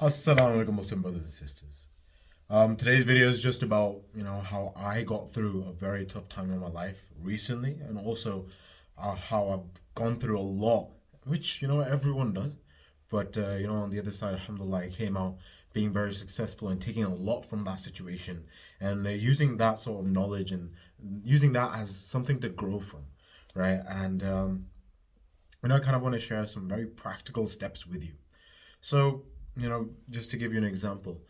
Assalamu alaikum Muslim brothers and sisters. Today's video is just about how I got through a very tough time in my life recently, and also how I've gone through a lot, which everyone does. But on the other side, alhamdulillah, I came out being very successful and taking a lot from that situation, and using that sort of knowledge and using that as something to grow from, right? And I kind of want to share some very practical steps with you. So, just to give you an example,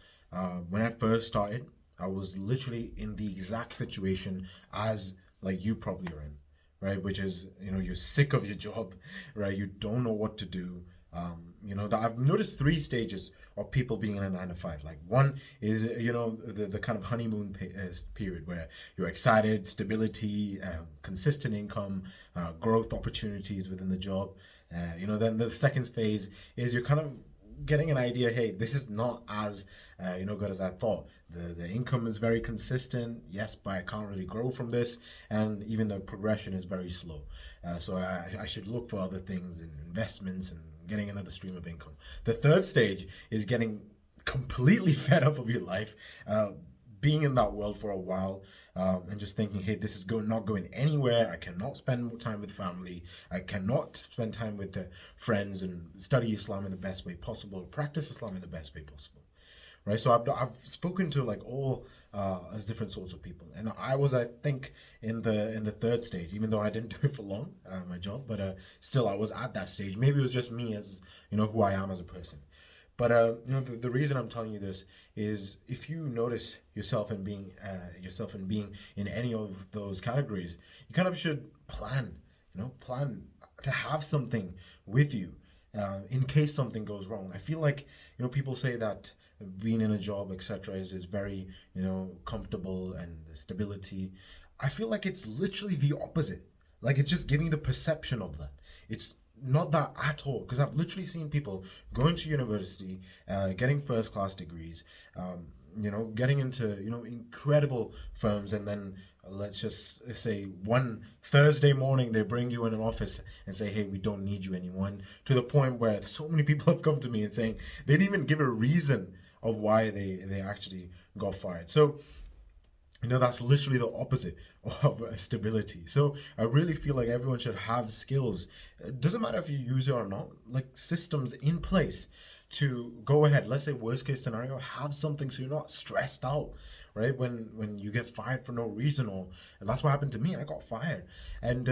when I first started, I was literally in the exact situation as like you probably are in, right? Which is, you're sick of your job, right? You don't know what to do. That I've noticed three stages of people being in a 9 to 5. Like one is, the kind of honeymoon period where you're excited, stability, consistent income, growth opportunities within the job. Then the second phase is you're kind of getting an idea, hey, this is not as good as I thought. The income is very consistent, yes, but I can't really grow from this, and even the progression is very slow. So I should look for other things and investments and getting another stream of income. The third stage is getting completely fed up of your life, being in that world for a while, and just thinking, hey, this is not going anywhere. I cannot spend more time with family. I cannot spend time with friends and study Islam in the best way possible, practice Islam in the best way possible. Right, so I've spoken to like all as different sorts of people, and I think in the third stage, even though I didn't do it for long, my job, but still I was at that stage. Maybe it was just me as who I am as a person. But the reason I'm telling you this is if you notice yourself in being in any of those categories, you kind of should plan to have something with you in case something goes wrong. I feel like people say that being in a job, etc., is very comfortable and the stability. I feel like it's literally the opposite. Like it's just giving the perception of that. It's not that at all, because I've literally seen people going to university, getting first class degrees, getting into incredible firms, and then let's just say one Thursday morning they bring you in an office and say, hey, we don't need you anymore. To the point where so many people have come to me and saying they didn't even give a reason of why they actually got fired. So that's literally the opposite of stability. So I really feel like everyone should have skills. It doesn't matter if you use it or not, like systems in place to go ahead. Let's say worst case scenario, have something so you're not stressed out, right? When you get fired for no reason, or that's what happened to me. I got fired, and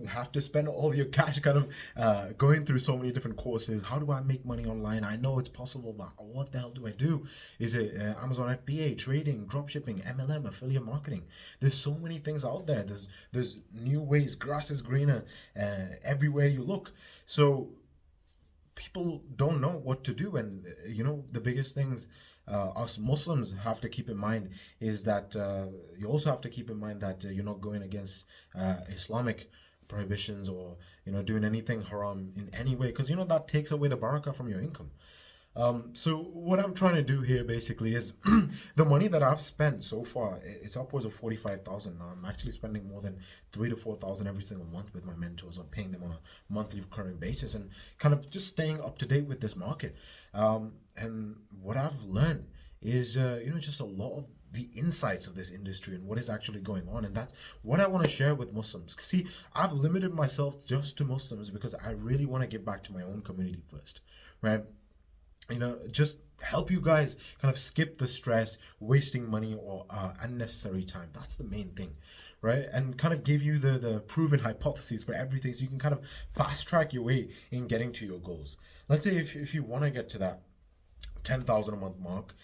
have to spend all your cash kind of going through so many different courses. How do I make money online? I know it's possible, but what the hell do I do? Is it Amazon FBA, trading, dropshipping, MLM, affiliate marketing? There's so many things out there. There's new ways. Grass is greener everywhere you look. So people don't know what to do, and the biggest things us Muslims have to keep in mind is that you also have to keep in mind that you're not going against Islamic prohibitions, or doing anything haram in any way, because that takes away the barakah from your income. So what I'm trying to do here basically is the money that I've spent so far, it's upwards of 45,000 now. I'm actually spending more than 3,000 to 4,000 every single month with my mentors. I'm paying them on a monthly recurring basis and kind of just staying up to date with this market. And what I've learned is just a lot of the insights of this industry and what is actually going on, and that's what I want to share with Muslims. See, I've limited myself just to Muslims because I really want to give back to my own community first, right? Just help you guys kind of skip the stress, wasting money, or unnecessary time. That's the main thing, right? And kind of give you the proven hypotheses for everything, so you can kind of fast track your way in getting to your goals. Let's say if you want to get to that 10,000 a month mark,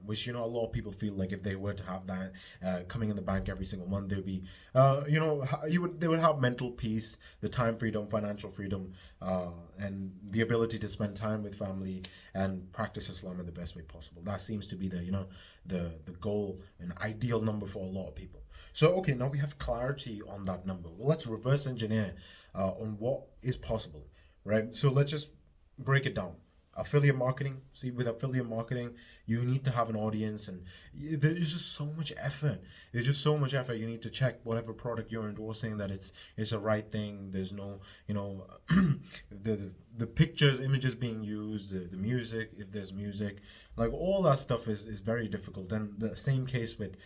which a lot of people feel like if they were to have that coming in the bank every single month, they'd be they would have mental peace, the time freedom, financial freedom, and the ability to spend time with family and practice Islam in the best way possible. That seems to be the goal and ideal number for a lot of people. So okay, now we have clarity on that number. Well, let's reverse engineer on what is possible, right? So let's just break it down. affiliate marketing. See, with affiliate marketing, you need to have an audience, and there's just so much effort. There's just so much effort. You need to check whatever product you're endorsing that it's a right thing. There's no, the pictures, images being used, the music, if there's music, like all that stuff is very difficult. And the same case with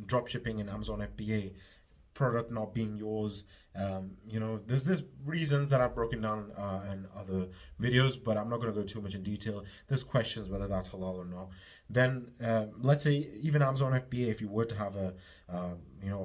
drop shipping and Amazon FBA, product not being yours. There's reasons that I've broken down in other videos, but I'm not going to go too much in detail. There's questions whether that's halal or not. Then let's say even Amazon FBA, if you were to have a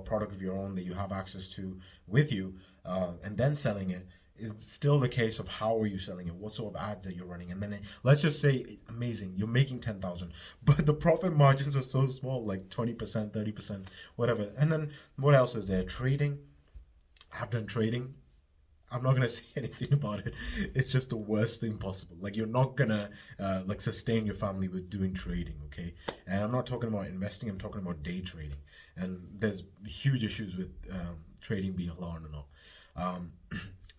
product of your own that you have access to with you, and then selling it, it's still the case of how are you selling it, what sort of ads that you're running, and then let's just say it's amazing, you're making 10,000, but the profit margins are so small, like 20%, 30%, whatever. And then what else is there? Trading. I've done trading. I'm not gonna say anything about it. It's just the worst thing possible. Like, you're not gonna sustain your family with doing trading, okay? And I'm not talking about investing. I'm talking about day trading. And there's huge issues with trading being halal or not.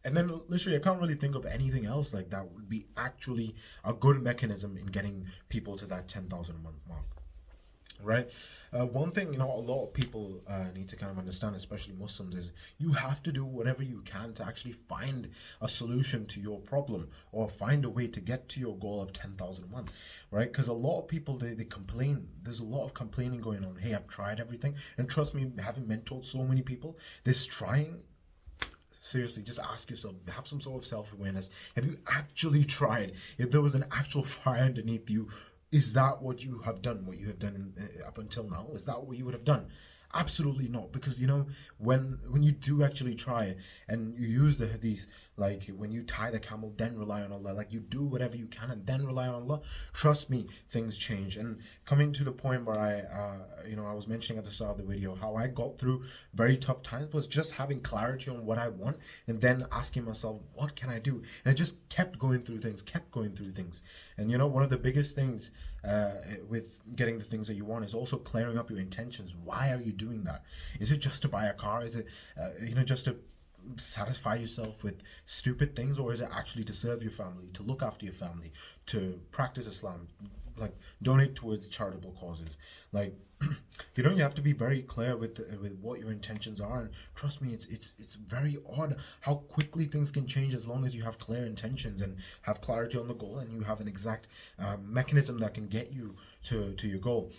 And then literally, I can't really think of anything else like that would be actually a good mechanism in getting people to that 10,000 a month mark, right? One thing, a lot of people need to kind of understand, especially Muslims, is you have to do whatever you can to actually find a solution to your problem or find a way to get to your goal of 10,000 a month, right? Because a lot of people, they complain. There's a lot of complaining going on. Hey, I've tried everything. And trust me, having mentored so many people, this trying, seriously, just ask yourself, have some sort of self-awareness. Have you actually tried? If there was an actual fire underneath you, is that what you have done, up until now? Is that what you would have done? Absolutely not. Because when you do actually try it, and you use the hadith, like when you tie the camel, then rely on Allah, like you do whatever you can and then rely on Allah, trust me, things change. And coming to the point where I was mentioning at the start of the video how I got through very tough times was just having clarity on what I want, and then asking myself, what can I do? And I just kept going through things. And one of the biggest things with getting the things that you want is also clearing up your intentions. Why are you doing that? Is it just to buy a car? Is it just to satisfy yourself with stupid things, or is it actually to serve your family, to look after your family, to practice Islam, like donate towards charitable causes? Like you have to be very clear with what your intentions are. And trust me, it's very odd how quickly things can change as long as you have clear intentions and have clarity on the goal, and you have an exact mechanism that can get you to your goal.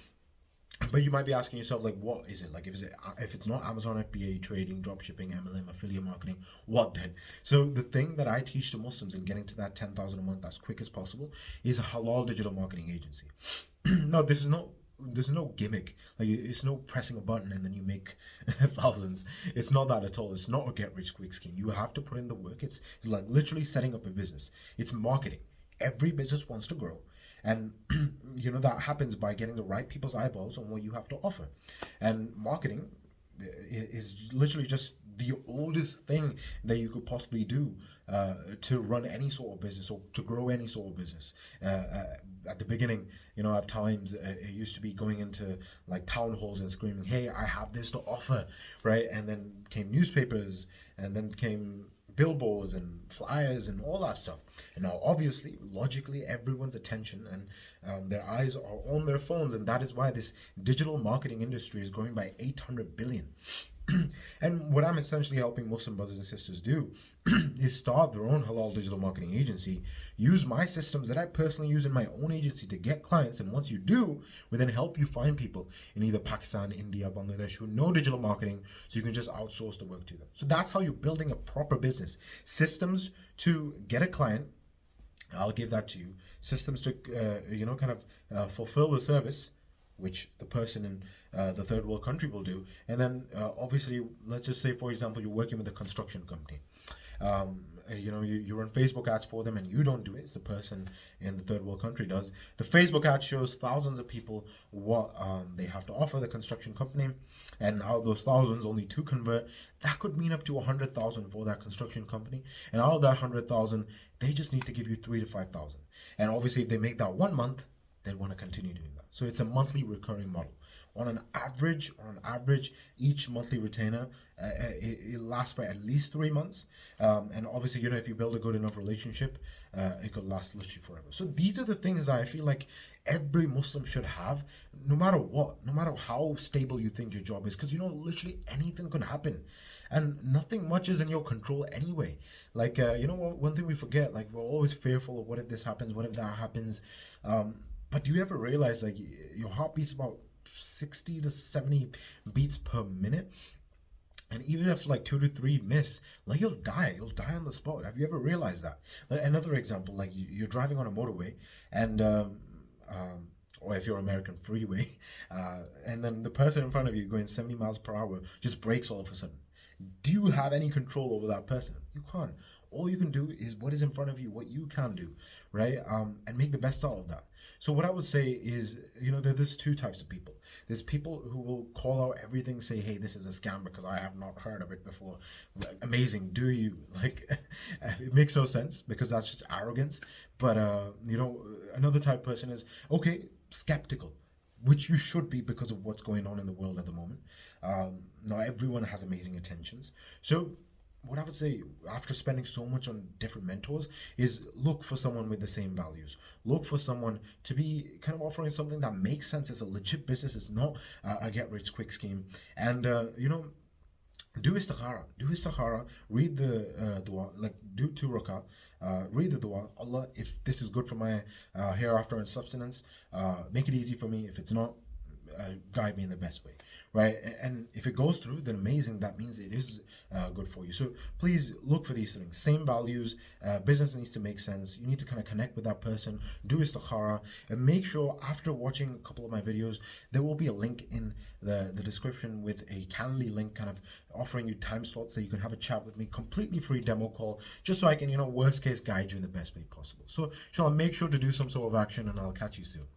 But you might be asking yourself, like, what is it? Like, if it's not Amazon FBA, trading, dropshipping, MLM, affiliate marketing, what then? So the thing that I teach to Muslims in getting to that 10,000 a month as quick as possible is a halal digital marketing agency. No, there's no gimmick. Like, it's no pressing a button and then you make thousands. It's not that at all. It's not a get rich quick scheme. You have to put in the work. It's like literally setting up a business. It's marketing. Every business wants to grow. And that happens by getting the right people's eyeballs on what you have to offer. And marketing is literally just the oldest thing that you could possibly do to run any sort of business or to grow any sort of business. At the beginning, at times it used to be going into like town halls and screaming, hey, I have this to offer, right? And then came newspapers, and then came billboards and flyers and all that stuff. And now obviously, logically, everyone's attention and their eyes are on their phones, and that is why this digital marketing industry is growing by 800 billion. And what I'm essentially helping Muslim brothers and sisters do is start their own halal digital marketing agency, use my systems that I personally use in my own agency to get clients, and once you do, we then help you find people in either Pakistan, India, Bangladesh who know digital marketing, so you can just outsource the work to them. So that's how you're building a proper business. Systems to get a client, I'll give that to you. Systems to fulfill the service, which the person in the third world country will do. And then obviously, let's just say, for example, you're working with a construction company. You run Facebook ads for them, and you don't do it. It's the person in the third world country does. The Facebook ad shows thousands of people what they have to offer the construction company, and out of those thousands, only 2 convert. That could mean up to 100,000 for that construction company. And out of that 100,000, they just need to give you 3,000 to 5,000. And obviously, if they make that 1 month, they'd want to continue doing that. So it's a monthly recurring model. On average, each monthly retainer, it lasts for at least 3 months. And obviously, if you build a good enough relationship, it could last literally forever. So these are the things that I feel like every Muslim should have, no matter what, no matter how stable you think your job is, because literally anything could happen, and nothing much is in your control anyway. Like, one thing we forget, like, we're always fearful of what if this happens, what if that happens. But do you ever realize, like, your heart beats about 60 to 70 beats per minute? And even if like 2 to 3 miss, like, you'll die on the spot. Have you ever realized that? Like, another example, like, you're driving on a motorway, and or if you're American freeway, and then the person in front of you going 70 miles per hour just brakes all of a sudden. Do you have any control over that person? You can't. All you can do is what is in front of you, what you can do, right? And make the best out of that. So what I would say is, there's two types of people. There's people who will call out everything, say, hey, this is a scam because I have not heard of it before. Like, amazing, do you? Like, it makes no sense because that's just arrogance. But, another type of person is, okay, skeptical, which you should be because of what's going on in the world at the moment. Not everyone has amazing intentions. So what I would say, after spending so much on different mentors, is look for someone with the same values. Look for someone to be kind of offering something that makes sense. It's a legit business. It's not a get rich quick scheme. And do istikhara, read the dua, like, do 2 rakat, read the dua. Allah, if this is good for my hereafter and subsistence, make it easy for me. If it's not, guide me in the best way, right? And if it goes through, then amazing. That means it is good for you. So please look for these things. Same values. Business needs to make sense. You need to kind of connect with that person. Do istikhara, and make sure after watching a couple of my videos, there will be a link in the description with a Calendly link, kind of offering you time slots that you can have a chat with me, completely free demo call, just so I can, worst case, guide you in the best way possible. So, inshallah, make sure to do some sort of action, and I'll catch you soon.